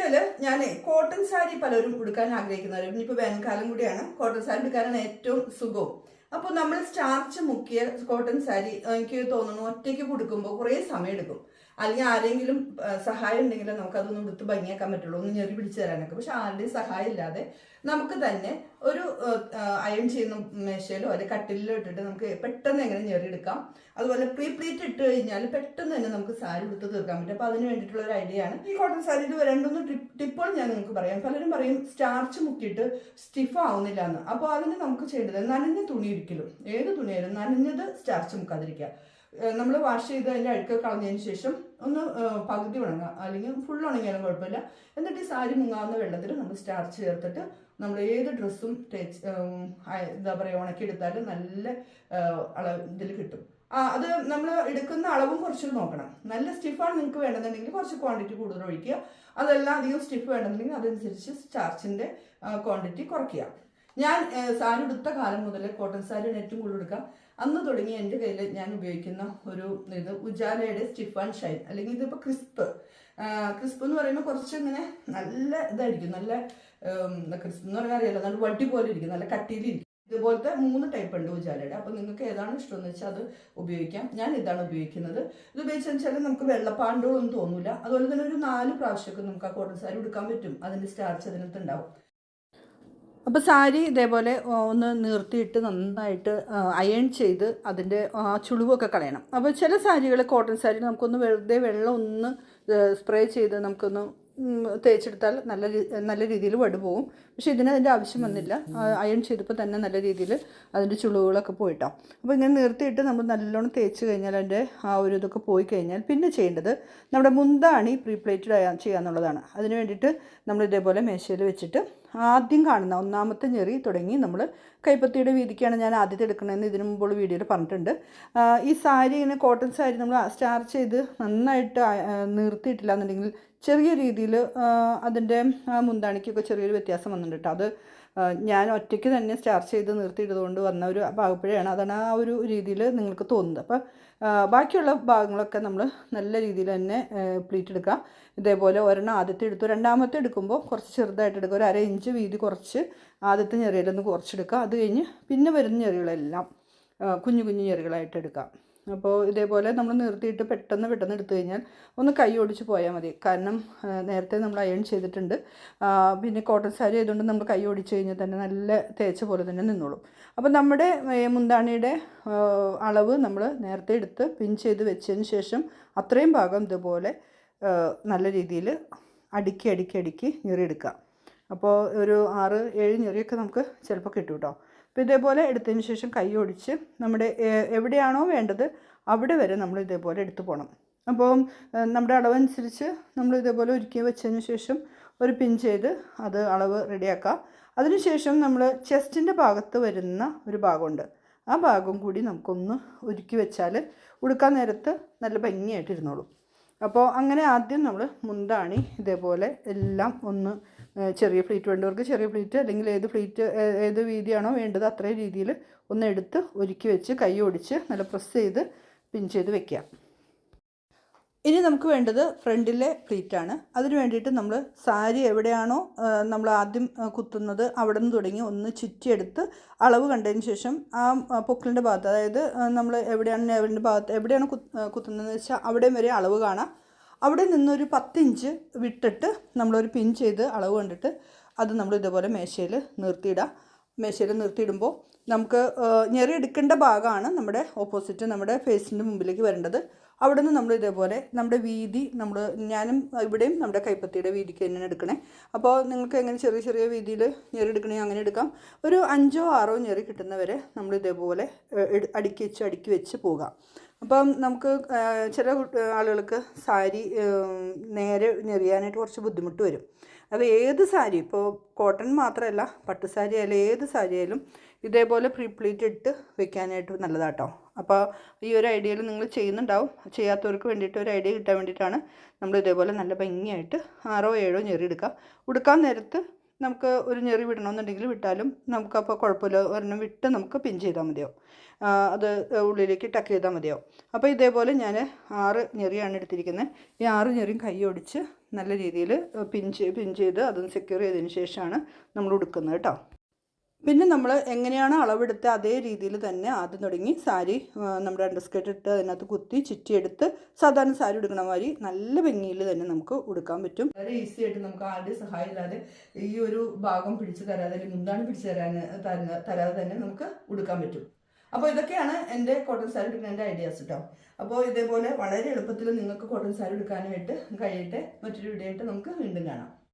വീഡിയോയിൽ ഞാൻ കോട്ടൺ സാരി പലരും ഉടുക്കാൻ ആഗ്രഹിക്കുന്നവരും ഇനിയിപ്പോൾ വേനൽക്കാലം കൂടിയാണ് കോട്ടൺ സാരി എടുക്കാനാണ് ഏറ്റവും സുഖവും. അപ്പോൾ നമ്മൾ സ്റ്റാർച്ച് മുക്കിയ കോട്ടൺ സാരി എനിക്ക് തോന്നുന്നു ഒറ്റയ്ക്ക് കൊടുക്കുമ്പോൾ കുറേ സമയം എടുക്കും. അല്ലെങ്കിൽ ആരെങ്കിലും സഹായം ഉണ്ടെങ്കിൽ നമുക്കതൊന്നും ഉടുത്ത് ഭംഗിയാക്കാൻ പറ്റുള്ളൂ, ഒന്ന് ഞെറി പിടിച്ചു തരാനൊക്കെ. പക്ഷെ ആരുടെയും സഹായം ഇല്ലാതെ നമുക്ക് തന്നെ ഒരു അയൺ ചെയ്യുന്ന മേശയിലോ അല്ലെങ്കിൽ കട്ടിലിലോ ഇട്ടിട്ട് നമുക്ക് പെട്ടെന്ന് എങ്ങനെ ഞെറിയെടുക്കാം. അതുപോലെ പ്ലീറ്റ് ഇട്ട് കഴിഞ്ഞാൽ പെട്ടെന്ന് തന്നെ നമുക്ക് സാരി ഉടുത്ത് തീർക്കാൻ പറ്റും. അപ്പോൾ അതിന് വേണ്ടിയിട്ടുള്ള ഒരു ഐഡിയ ആണ് ഈ കോട്ടൺ സാരിയിൽ രണ്ടൊന്ന് ടിപ്പുകൾ ഞാൻ നിങ്ങൾക്ക് പറയാം. പലരും പറയും സ്റ്റാർച്ച് മുക്കിയിട്ട് സ്റ്റിഫ് ആവുന്നില്ല എന്ന്. അപ്പോൾ അതിന് നമുക്ക് ചെയ്യേണ്ടത് നനഞ്ഞ തുണി ഒരിക്കലും ഏത് തുണിയായാലും നനഞ്ഞത് സ്റ്റാർച്ച് മുക്കാതിരിക്കുക. നമ്മൾ വാഷ് ചെയ്ത് അതിൻ്റെ അഴുക്ക് കളഞ്ഞതിന് ശേഷം ഒന്ന് പകുതി ഉണങ്ങുക, അല്ലെങ്കിൽ ഫുൾ ഉണങ്ങിയാലും കുഴപ്പമില്ല. എന്നിട്ട് ഈ സാരി മുങ്ങാവുന്ന വെള്ളത്തിൽ നമ്മൾ സ്റ്റാർച്ച് ചേർത്തിട്ട് നമ്മൾ ഏത് ഡ്രസ്സും എന്താ പറയുക ഉണക്കിയെടുത്താലും നല്ല ഇതിൽ കിട്ടും. അത് നമ്മൾ എടുക്കുന്ന അളവും കുറച്ച് നോക്കണം. നല്ല സ്റ്റിഫാണ് നിങ്ങൾക്ക് വേണമെന്നുണ്ടെങ്കിൽ കുറച്ച് ക്വാണ്ടിറ്റി കൂടുതൽ ഒഴിക്കുക. അതെല്ലാം അധികം സ്റ്റിഫ് വേണമെന്നുണ്ടെങ്കിൽ അതനുസരിച്ച് സ്റ്റാർച്ചിൻ്റെ ക്വാണ്ടിറ്റി കുറയ്ക്കുക. ഞാൻ സാരി എടുത്ത കാലം മുതൽ കോട്ടൺ സാരിയാണ് ഏറ്റവും കൂടുതൽ എടുക്കുക. അന്ന് തുടങ്ങി എൻ്റെ കയ്യിൽ ഞാൻ ഉപയോഗിക്കുന്ന ഒരു ഇത് ഉജാലയുടെ സ്റ്റിഫ് ആൻഡ് ഷൈൻ, അല്ലെങ്കിൽ ഇതിപ്പോൾ ക്രിസ്പ് എന്ന് പറയുമ്പോൾ കുറച്ച് ഇങ്ങനെ നല്ല ഇതായിരിക്കും, നല്ല ക്രിസ്പ് എന്ന് പറയാൻ അറിയാലോ, നല്ല വട്ടി പോലെ ഇരിക്കും, നല്ല കട്ടിയിലിരിക്കും. ഇതുപോലത്തെ 3 ടൈപ്പ് ഉണ്ട് ഉജാലയുടെ. അപ്പോൾ നിങ്ങൾക്ക് ഏതാണ് ഇഷ്ടമെന്ന് വെച്ചാൽ അത് ഉപയോഗിക്കാം. ഞാൻ ഇതാണ് ഉപയോഗിക്കുന്നത്. ഇത് ഉപയോഗിച്ചെന്ന് വെച്ചാൽ നമുക്ക് വെള്ളപ്പാണ്ടുകളൊന്നും തോന്നില്ല. അതുപോലെ തന്നെ ഒരു 4 പ്രാവശ്യമൊക്കെ നമുക്ക് ആ കോട്ടൺ സാരി എടുക്കാൻ പറ്റും. അതിൻ്റെ സ്റ്റാർച്ച് അതിനകത്ത് ഉണ്ടാവും. അപ്പോൾ സാരി ഇതേപോലെ ഒന്ന് നിർത്തിയിട്ട് നന്നായിട്ട് അയൺ ചെയ്ത് അതിൻ്റെ ചുളിവൊക്കെ കളയണം. അപ്പോൾ ചില സാരികൾ കോട്ടൺ സാരി നമുക്കൊന്ന് വെറുതെ വെള്ളം ഒന്ന് സ്പ്രേ ചെയ്ത് നമുക്കൊന്ന് തേച്ചെടുത്താൽ നല്ല രീതിയിൽ വടുപോകും. പക്ഷേ അതിൻ്റെ ആവശ്യം വന്നില്ല. അയൺ ചെയ്തപ്പോൾ തന്നെ നല്ല രീതിയിൽ അതിൻ്റെ ചുളിവുകളൊക്കെ പോയിട്ടോ. അപ്പോൾ ഇങ്ങനെ നിർത്തിയിട്ട് നമ്മൾ നല്ലോണം തേച്ച് കഴിഞ്ഞാൽ അതിൻ്റെ ആ ഒരു ഇതൊക്കെ പോയി കഴിഞ്ഞാൽ പിന്നെ ചെയ്യേണ്ടത് നമ്മുടെ മുന്താണി പ്രീപ്ലേറ്റഡ് ചെയ്യാന്നുള്ളതാണ്. അതിന് വേണ്ടിയിട്ട് നമ്മൾ ഇതേപോലെ മേശയിൽ വെച്ചിട്ട് ആദ്യം കാണുന്ന ഒന്നാമത്തെ ഞെറി തുടങ്ങി നമ്മൾ കൈപ്പത്തിയുടെ വീതിക്കാണ് ഞാൻ ആദ്യത്തെ എടുക്കണമെന്ന് ഇതിനു മുമ്പുള്ള വീഡിയോയിൽ പറഞ്ഞിട്ടുണ്ട്. ഈ സാരി ഇങ്ങനെ കോട്ടൺ സാരി നമ്മൾ സ്റ്റാർച്ച് ചെയ്ത് നന്നായിട്ട് നിർത്തിയിട്ടില്ല എന്നുണ്ടെങ്കിൽ ചെറിയ രീതിയിൽ അതിൻ്റെ മുന്താണിക്കൊക്കെ ചെറിയൊരു വ്യത്യാസം വന്നിട്ടുണ്ട് കേട്ടോ. അത് ഞാൻ ഒറ്റയ്ക്ക് തന്നെ സ്റ്റാർച്ച് ചെയ്ത് നിർത്തിയിട്ടതുകൊണ്ട് വന്ന ഒരു ഭാഗപ്പഴയാണ്. അതാണ് ആ ഒരു രീതിയിൽ നിങ്ങൾക്ക് തോന്നുന്നത്. അപ്പോൾ ബാക്കിയുള്ള ഭാഗങ്ങളൊക്കെ നമ്മൾ നല്ല രീതിയിൽ തന്നെ പ്ലീറ്റ് എടുക്കുക. ഇതേപോലെ ഒരെണ്ണം ആദ്യത്തെ എടുത്തു, രണ്ടാമത്തെ എടുക്കുമ്പോൾ കുറച്ച് ചെറുതായിട്ട് എടുക്കുക. ഒരു 1/2 ഇഞ്ച് വീതി കുറച്ച് ആദ്യത്തെ ഞെറിയിലൊന്ന് കുറച്ചെടുക്കുക. അത് കഴിഞ്ഞ് പിന്നെ വരുന്ന ഞെറികളെല്ലാം കുഞ്ഞു കുഞ്ഞു ഞെറികളായിട്ട് എടുക്കുക. അപ്പോൾ ഇതേപോലെ നമ്മൾ നിർത്തിയിട്ട് പെട്ടെന്ന് എടുത്തു കഴിഞ്ഞാൽ ഒന്ന് കൈ ഓടിച്ച് പോയാൽ മതി. കാരണം നേരത്തെ നമ്മൾ അയൺ ചെയ്തിട്ടുണ്ട്. പിന്നെ കോട്ടൺ സാരി ആയതുകൊണ്ട് നമ്മൾ കൈ ഓടിച്ച് കഴിഞ്ഞാൽ തന്നെ നല്ല തേച്ച പോലെ തന്നെ നിന്നോളും. അപ്പോൾ നമ്മുടെ മുന്താണിയുടെ അളവ് നമ്മൾ നേരത്തെ എടുത്ത് പിൻ ചെയ്ത് വെച്ചതിന് ശേഷം അത്രയും ഭാഗം ഇതുപോലെ നല്ല രീതിയിൽ അടുക്കി ഞെറിയെടുക്കുക. അപ്പോൾ ഒരു 6-7 ഞെറിയൊക്കെ നമുക്ക് ചിലപ്പോൾ കിട്ടും കേട്ടോ. അപ്പോൾ ഇതേപോലെ എടുത്തതിന് ശേഷം കൈ ഓടിച്ച് നമ്മുടെ എവിടെയാണോ വേണ്ടത് അവിടെ വരെ നമ്മൾ ഇതേപോലെ എടുത്തു പോകണം. അപ്പോൾ നമ്മുടെ അളവനുസരിച്ച് നമ്മൾ ഇതേപോലെ ഒരുക്കി വെച്ചതിന് ശേഷം ഒരു പിൻ ചെയ്ത് അത് അളവ് റെഡിയാക്കുക. അതിനുശേഷം നമ്മൾ ചെസ്റ്റിൻ്റെ ഭാഗത്ത് വരുന്ന ഒരു ഭാഗമുണ്ട്, ആ ഭാഗം കൂടി നമുക്കൊന്ന് ഒരുക്കി വെച്ചാൽ ഉടുക്കാൻ നേരത്ത് നല്ല ഭംഗിയായിട്ടിരുന്നോളും. അപ്പോൾ അങ്ങനെ ആദ്യം നമ്മൾ മുന്താണി ഇതേപോലെ എല്ലാം ഒന്ന് ചെറിയ പ്ലീറ്റ് വേണ്ടവർക്ക് ചെറിയ പ്ലീറ്റ്, അല്ലെങ്കിൽ ഏത് വീതിയാണോ വേണ്ടത് അത്രയും രീതിയിൽ ഒന്ന് എടുത്ത് ഒരുക്കി വെച്ച് കൈ ഓടിച്ച് നല്ല പ്രസ് ചെയ്ത് പിൻ ചെയ്ത് വെക്കുക. ഇനി നമുക്ക് വേണ്ടത് ഫ്രണ്ടിലെ പ്ലീറ്റാണ്. അതിന് വേണ്ടിയിട്ട് നമ്മൾ സാരി എവിടെയാണോ നമ്മൾ ആദ്യം കുത്തുന്നത് അവിടെ നിന്ന് തുടങ്ങി ഒന്ന് ചുറ്റിയെടുത്ത് അളവ് കണ്ടതിന് ശേഷം ആ പൊക്കിളിൻ്റെ ഭാഗത്ത്, അതായത് നമ്മൾ എവിടെയാണ് നെവലിൻ്റെ ഭാഗത്ത് എവിടെയാണ് കുത്തുന്നതെന്ന് വെച്ചാൽ അവിടെയും വരെ അളവ് കാണാം. അവിടെ നിന്നൊരു 10 ഇഞ്ച് വിട്ടിട്ട് നമ്മളൊരു പിൻ ചെയ്ത് അളവ് കണ്ടിട്ട് അത് നമ്മൾ ഇതേപോലെ മേശയിൽ നിർത്തിയിടുക. മേശയിൽ നിർത്തിയിടുമ്പോൾ നമുക്ക് ഞെറി എടുക്കേണ്ട ഭാഗമാണ് നമ്മുടെ ഓപ്പോസിറ്റ് നമ്മുടെ ഫേസിൻ്റെ മുമ്പിലേക്ക് വരേണ്ടത്. അവിടെ നിന്ന് നമ്മൾ ഇതേപോലെ നമ്മുടെ വീതി ഞാനും ഇവിടെയും നമ്മുടെ കൈപ്പത്തിയുടെ വീതിക്ക് തന്നെയാണ് എടുക്കണേ. അപ്പോൾ നിങ്ങൾക്ക് എങ്ങനെ ചെറിയ ചെറിയ വീതിയിൽ ഞെറി എടുക്കണമെങ്കിൽ അങ്ങനെ എടുക്കാം. ഒരു 5-6 ഞെറി കിട്ടുന്നവരെ നമ്മൾ ഇതേപോലെ അടുക്കി വെച്ച് പോകാം. അപ്പം നമുക്ക് ചില ആളുകൾക്ക് സാരി നേരെ ഞെറിയാനായിട്ട് കുറച്ച് ബുദ്ധിമുട്ട് വരും. അപ്പോൾ ഏത് സാരി, ഇപ്പോൾ കോട്ടൺ മാത്രമല്ല പട്ടുസാരി ആയാലും ഏത് സാരി ആയാലും ഇതേപോലെ പ്ലീറ്റ് ഇട്ട് വെക്കാനായിട്ട് നല്ലതാട്ടോ. അപ്പോൾ ഈ ഒരു ഐഡിയയിൽ നിങ്ങൾ ചെയ്യുന്നുണ്ടാവും. ചെയ്യാത്തവർക്ക് വേണ്ടിയിട്ട് ഒരു ഐഡിയ കിട്ടാൻ വേണ്ടിയിട്ടാണ് നമ്മൾ ഇതേപോലെ നല്ല ഭംഗിയായിട്ട് 6-7 ഞെറി എടുക്കുക. ഉടുക്കാൻ നേരത്ത് നമുക്ക് ഒരു ഞെറി വിടണമെന്നുണ്ടെങ്കിൽ വിട്ടാലും നമുക്കപ്പോൾ കുഴപ്പമില്ല. ഒരെണ്ണം വിട്ട് നമുക്ക് പിൻ ചെയ്താൽ മതിയാവും. അത് ഉള്ളിലേക്ക് ടക്ക് ചെയ്താൽ മതിയാവും. അപ്പോൾ ഇതേപോലെ ഞാൻ 6 ഞെറിയാണ് എടുത്തിരിക്കുന്നത്. ഈ 6 ഞെറിയും കൈ ഓടിച്ച് നല്ല രീതിയിൽ പിൻ ചെയ്ത് അതൊന്ന് സെക്യൂർ ചെയ്തതിന് ശേഷമാണ് നമ്മൾ ഉടുക്കുന്നത് കേട്ടോ. പിന്നെ നമ്മൾ എങ്ങനെയാണ് അളവെടുത്ത് അതേ രീതിയിൽ തന്നെ ആദ്യം തുടങ്ങി സാരി നമ്മുടെ അണ്ടർസ്കേർട്ട് ഇട്ട് അതിനകത്ത് കുത്തി ചുറ്റിയെടുത്ത് സാധാരണ സാരി ഉടുക്കണ മാതിരി നല്ല ഭംഗിയിൽ തന്നെ നമുക്ക് ഉടുക്കാൻ പറ്റും. വളരെ ഈസി ആയിട്ട് നമുക്ക് ആരുടെയും സഹായം ഇല്ലാതെ ഈ ഒരു ഭാഗം പിടിച്ച് തരാതെ അല്ലെങ്കിൽ മുന്താണി പിടിച്ച് തരാതെ തന്നെ നമുക്ക് ഉടുക്കാൻ പറ്റും. അപ്പോൾ ഇതൊക്കെയാണ് എൻ്റെ കോട്ടൺ സാരി എടുക്കുന്നതിൻ്റെ ഐഡിയാസ് കേട്ടോ. അപ്പോൾ ഇതേപോലെ വളരെ എളുപ്പത്തിൽ നിങ്ങൾക്ക് കോട്ടൺ സാരി എടുക്കാനായിട്ട് കഴിയട്ടെ. മറ്റൊരു വീഡിയോ ആയിട്ട് നമുക്ക് വീണ്ടും കാണാം.